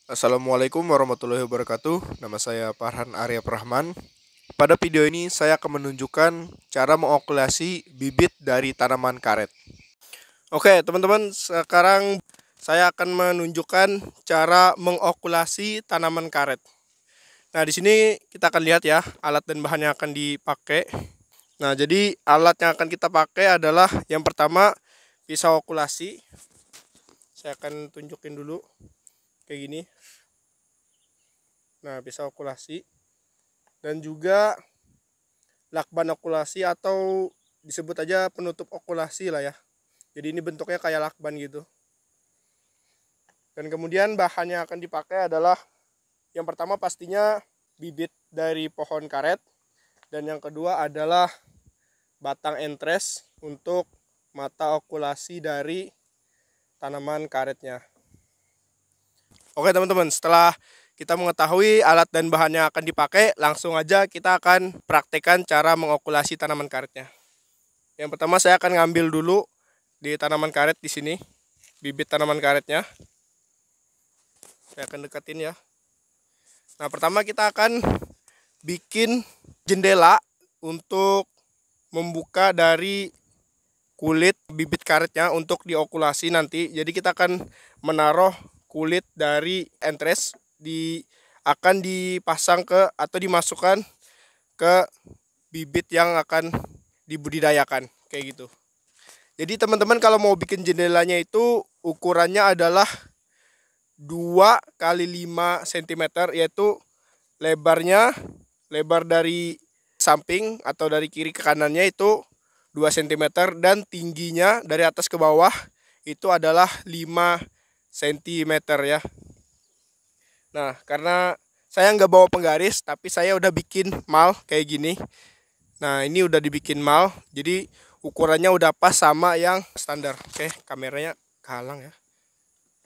Assalamualaikum warahmatullahi wabarakatuh. Nama saya Farhan Arya Prahman. Pada video ini saya akan menunjukkan cara mengokulasi bibit dari tanaman karet. Oke, teman-teman, sekarang saya akan menunjukkan cara mengokulasi tanaman karet. Nah, di sini kita akan lihat ya, alat dan bahan yang akan dipakai. Nah, jadi alat yang akan kita pakai adalah yang pertama pisau okulasi. Saya akan tunjukin dulu kayak gini. Nah, pisau okulasi dan juga lakban okulasi atau disebut aja penutup okulasi lah ya. Jadi ini bentuknya kayak lakban gitu. Dan kemudian bahan yang akan dipakai adalah yang pertama pastinya bibit dari pohon karet, dan yang kedua adalah batang entres untuk mata okulasi dari tanaman karetnya. Oke teman-teman, setelah kita mengetahui alat dan bahan yang akan dipakai, langsung aja kita akan praktekkan cara mengokulasi tanaman karetnya. Yang pertama saya akan ngambil dulu di tanaman karet di sini, bibit tanaman karetnya. Saya akan deketin ya. Nah, pertama kita akan bikin jendela untuk membuka dari kulit bibit karetnya untuk diokulasi nanti. Jadi kita akan menaruh kulit dari entres akan dipasang ke atau dimasukkan ke bibit yang akan dibudidayakan kayak gitu. Jadi teman-teman kalau mau bikin jendelanya itu ukurannya adalah 2 kali 5 cm, yaitu lebar dari samping atau dari kiri ke kanannya itu 2 cm, dan tingginya dari atas ke bawah itu adalah 5 cm ya. Nah, karena saya nggak bawa penggaris, tapi saya udah bikin mal kayak gini. Nah, ini udah dibikin mal, jadi ukurannya udah pas sama yang standar. Oke, kameranya kehalang ya.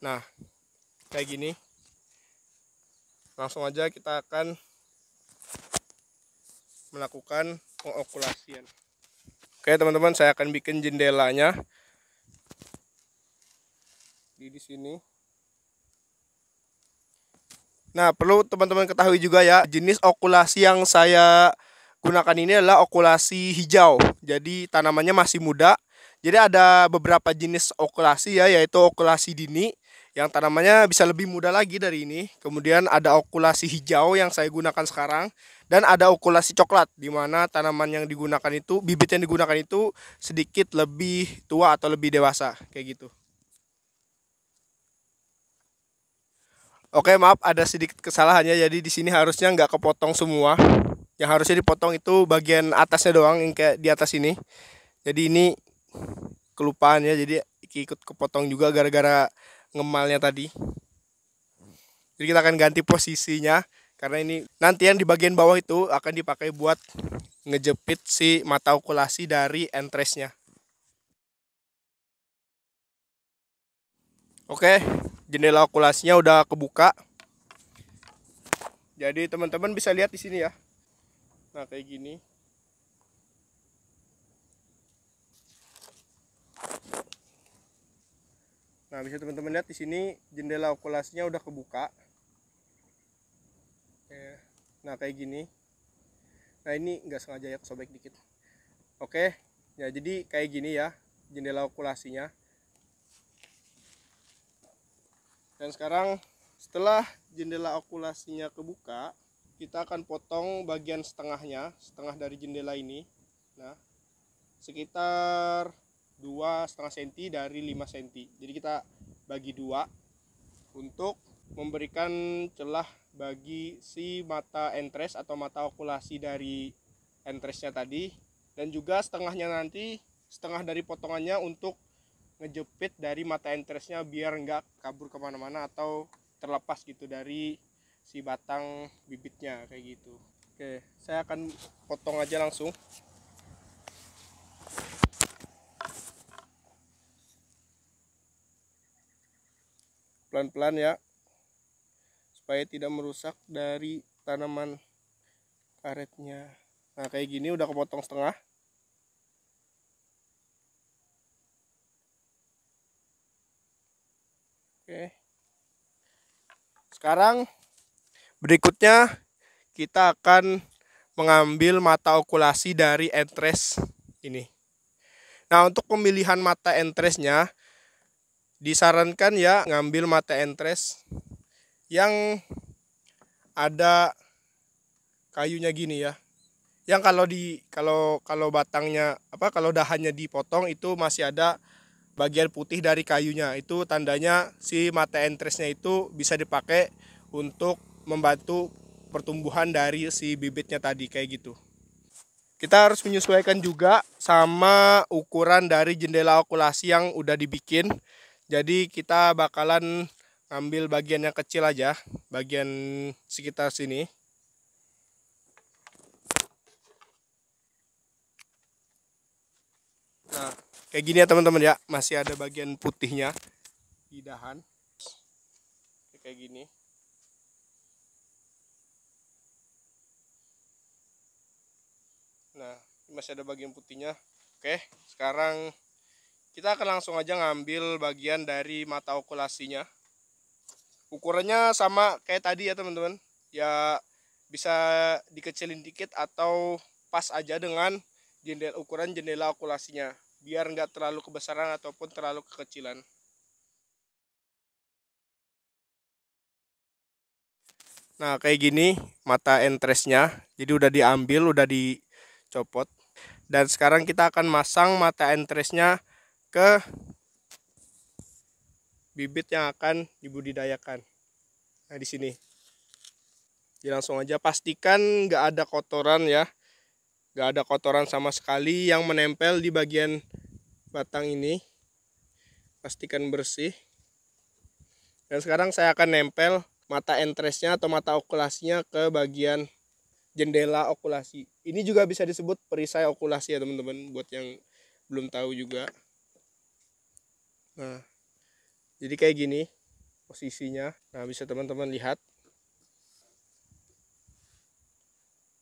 Nah, kayak gini. Langsung aja kita akan melakukan pengokulasian. Oke, teman-teman, saya akan bikin jendelanya di sini. Nah, perlu teman-teman ketahui juga ya, jenis okulasi yang saya gunakan ini adalah okulasi hijau. Jadi tanamannya masih muda. Jadi ada beberapa jenis okulasi ya, yaitu okulasi dini yang tanamannya bisa lebih muda lagi dari ini. Kemudian ada okulasi hijau yang saya gunakan sekarang, dan ada okulasi coklat di mana tanaman yang digunakan itu, bibit yang digunakan itu sedikit lebih tua atau lebih dewasa kayak gitu. Oke, maaf ada sedikit kesalahannya. Jadi di sini harusnya nggak kepotong semua. Yang harusnya dipotong itu bagian atasnya doang, yang kayak di atas ini. Jadi ini kelupaan ya. Jadi ikut kepotong juga gara-gara ngemalnya tadi. Jadi kita akan ganti posisinya karena ini nanti yang di bagian bawah itu akan dipakai buat ngejepit si mata okulasi dari entresnya. Oke, jendela okulasinya udah kebuka. Jadi teman-teman bisa lihat di sini ya. Nah, kayak gini. Nah, bisa teman-teman lihat di sini jendela okulasinya udah kebuka. Nah, kayak gini. Nah, ini nggak sengaja ya, kesobek dikit. Oke, ya jadi kayak gini ya jendela okulasinya. Dan sekarang setelah jendela okulasinya kebuka, kita akan potong bagian setengahnya, setengah dari jendela ini. Nah, sekitar 2,5 cm dari 5 cm. Jadi kita bagi dua untuk memberikan celah bagi si mata entres atau mata okulasi dari entresnya tadi, dan juga setengahnya nanti, setengah dari potongannya untuk ngejepit dari mata entresnya biar nggak kabur kemana-mana atau terlepas gitu dari si batang bibitnya kayak gitu. Oke, saya akan potong aja langsung. Pelan-pelan ya, supaya tidak merusak dari tanaman karetnya. Nah, kayak gini udah kepotong setengah. Oke. Sekarang berikutnya kita akan mengambil mata okulasi dari entres ini. Nah, untuk pemilihan mata entresnya disarankan ya ngambil mata entres yang ada kayunya gini ya. Yang kalau batangnya kalau dahannya dipotong itu masih ada bagian putih dari kayunya. Itu tandanya si mata entresnya itu bisa dipakai untuk membantu pertumbuhan dari si bibitnya tadi kayak gitu. Kita harus menyesuaikan juga sama ukuran dari jendela okulasi yang udah dibikin. Jadi kita bakalan ambil bagian yang kecil aja, bagian sekitar sini. Nah, kayak gini ya teman-teman ya, masih ada bagian putihnya di dahan. Kayak gini. Nah, masih ada bagian putihnya. Oke, sekarang kita akan langsung aja ngambil bagian dari mata okulasinya. Ukurannya sama kayak tadi ya teman-teman. Ya bisa dikecilin dikit atau pas aja dengan ukuran jendela okulasinya. Biar nggak terlalu kebesaran ataupun terlalu kekecilan. Nah kayak gini mata entresnya. Jadi udah diambil, udah dicopot. Dan sekarang kita akan masang mata entresnya ke bibit yang akan dibudidayakan. Nah di sini. Jadi langsung aja pastikan nggak ada kotoran ya, nggak ada kotoran sama sekali yang menempel di bagian batang ini. Pastikan bersih. Dan sekarang saya akan nempel mata entresnya atau mata okulasinya ke bagian jendela okulasi. Ini juga bisa disebut perisai okulasi ya teman-teman, buat yang belum tahu juga. Nah, jadi kayak gini posisinya. Nah, bisa teman-teman lihat.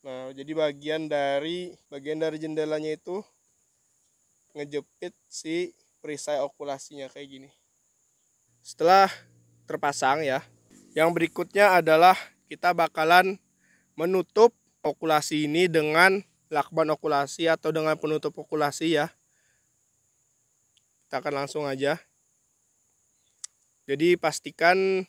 Nah, jadi bagian dari jendelanya itu ngejepit si perisai okulasinya kayak gini. Setelah terpasang ya, yang berikutnya adalah kita bakalan menutup okulasi ini dengan lakban okulasi atau dengan penutup okulasi ya. Kita akan langsung aja. Jadi pastikan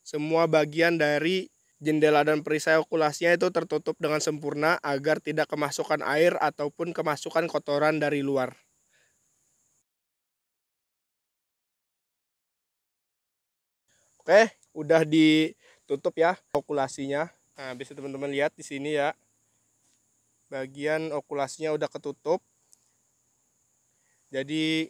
semua bagian dari jendela dan perisai okulasinya itu tertutup dengan sempurna agar tidak kemasukan air ataupun kemasukan kotoran dari luar. Oke, udah ditutup ya okulasinya. Nah, bisa teman-teman lihat di sini ya. Bagian okulasinya udah ketutup. Jadi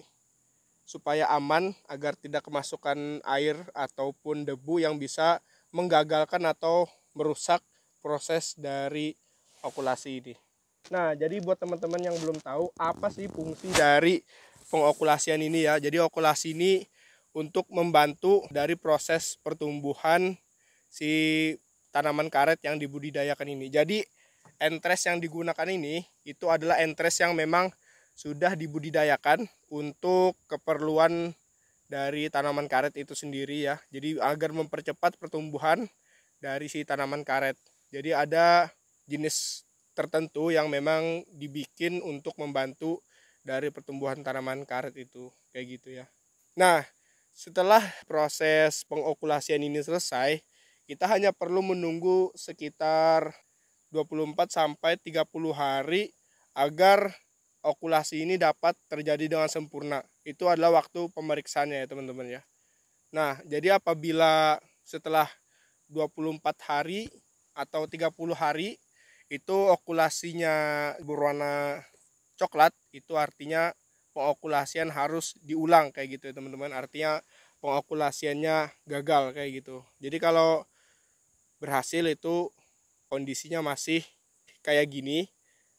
supaya aman agar tidak kemasukan air ataupun debu yang bisa menggagalkan atau merusak proses dari okulasi ini. Nah, jadi buat teman-teman yang belum tahu apa sih fungsi dari pengokulasian ini ya. Jadi okulasi ini untuk membantu dari proses pertumbuhan si tanaman karet yang dibudidayakan ini. Jadi entres yang digunakan ini itu adalah entres yang memang sudah dibudidayakan untuk keperluan dari tanaman karet itu sendiri ya. Jadi agar mempercepat pertumbuhan dari si tanaman karet. Jadi ada jenis tertentu yang memang dibikin untuk membantu dari pertumbuhan tanaman karet itu kayak gitu ya. Nah, setelah proses pengokulasian ini selesai, kita hanya perlu menunggu sekitar 24 sampai 30 hari agar okulasi ini dapat terjadi dengan sempurna. Itu adalah waktu pemeriksaannya ya teman-teman ya. Nah, jadi apabila setelah 24 hari atau 30 hari itu okulasinya berwarna coklat, itu artinya pengokulasian harus diulang kayak gitu ya teman-teman. Artinya pengokulasiannya gagal kayak gitu. Jadi kalau berhasil itu kondisinya masih kayak gini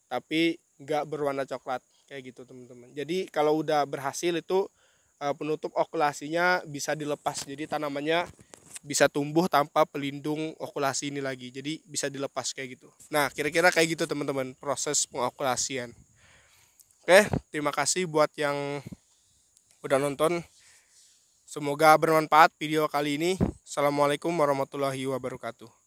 tapi nggak berwarna coklat kayak gitu teman-teman. Jadi kalau udah berhasil itu penutup okulasinya bisa dilepas. Jadi tanamannya bisa tumbuh tanpa pelindung okulasi ini lagi. Jadi bisa dilepas kayak gitu. Nah, kira-kira kayak gitu teman-teman proses pengokulasian. Oke, terima kasih buat yang udah nonton. Semoga bermanfaat video kali ini. Assalamualaikum warahmatullahi wabarakatuh.